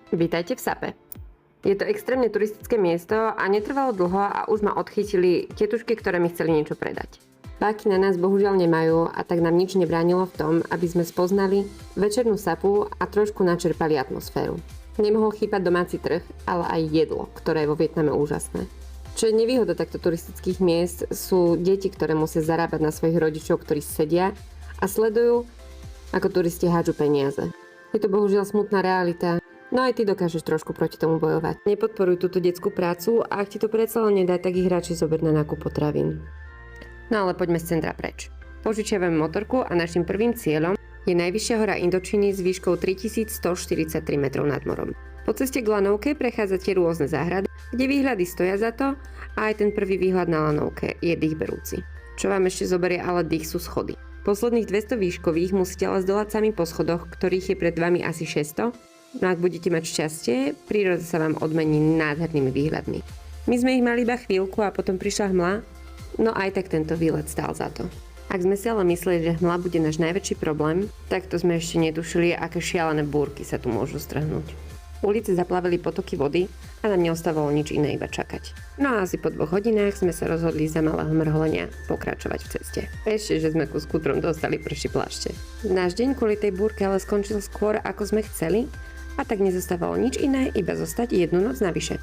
Vítajte v Sape. Je to extrémne turistické miesto a netrvalo dlho a už ma odchytili tetušky, ktoré mi chceli niečo predať. Páky na nás bohužiaľ nemajú a tak nám nič nebránilo v tom, aby sme spoznali večernú Sapu a trošku načerpali atmosféru. Nemohol chýbať domáci trh, ale aj jedlo, ktoré je vo Vietname úžasné. Čo je nevýhoda takto turistických miest, sú deti, ktoré musia zarábať na svojich rodičov, ktorí sedia a sledujú, ako turisti hádžu peniaze. Je to bohužiaľ smutná realita. No aj ty dokážeš trošku proti tomu bojovať. Nepodporuj túto detskú prácu a ak ti to predsa len nedá, tak ich radšej zober na nákup potravín. No ale poďme z centra preč. Požičiavame motorku a našim prvým cieľom je najvyššia hora Indočíny s výškou 3143 metrov nad morom. Po ceste k lanovke prechádzate rôzne záhrady, kde výhľady stoja za to a aj ten prvý výhľad na lanovke je dýchberúci. Čo vám ešte zoberie ale dých sú schody. Posledných 200 výškových musíte ale zdolať sami po schodoch, ktorých je pred vami asi 600. No ak budete mať šťastie, príroda sa vám odmení nádhernými výhľadmi. My sme ich mali iba chvíľku a potom prišla hmla, no aj tak tento výlet stál za to. Ak sme si ale mysleli, že hmla bude náš najväčší problém, tak to sme ešte netušili, aké šialené búrky sa tu môžu strhnúť. Ulice zaplavili potoky vody a nám neostávalo nič iné iba čakať. No a asi po 2 hodinách sme sa rozhodli za malého mrholenia pokračovať v ceste. Ešte, že sme ku skútrom dostali prší plášte. Náš deň kvôli tej búrke ale skončil skôr, ako sme chceli, a tak nezostávalo nič iné, iba zostať jednu noc navyše.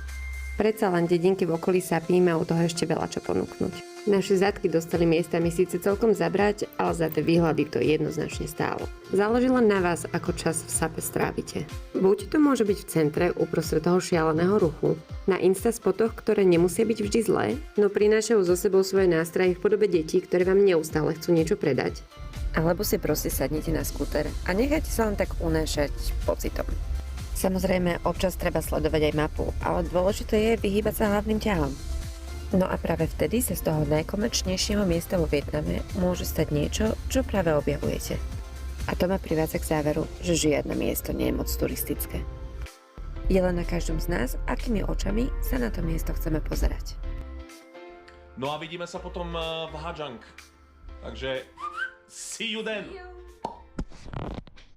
Predsa len dedinky v okolí Sapí majú toho ešte veľa čo ponúknuť. Naše zadky dostali miestami síce celkom zabrať, ale za tie výhľady to jednoznačne stálo. Záleží len na vás, ako čas v Sape strávite. Buď to môže byť v centre uprostred toho šialeného ruchu, na instaspotoch, ktoré nemusia byť vždy zlé, no prinášajú so sebou svoje nástrahy v podobe detí, ktoré vám neustále chcú niečo predať. Alebo si proste sadnite na skúter a nechajte sa len tak unášať pocitom. Samozrejme, občas treba sledovať aj mapu, ale dôležité je vyhýbať sa hlavným ťahom. No a práve vtedy sa z toho najkomerčnejšieho miesta vo Vietname môže stať niečo, čo práve objavujete. A to ma privádza k záveru, že žiadne miesto nie je moc turistické. Je len na každom z nás, akými očami sa na to miesto chceme pozerať. No a vidíme sa potom v Hajang. Takže see you then.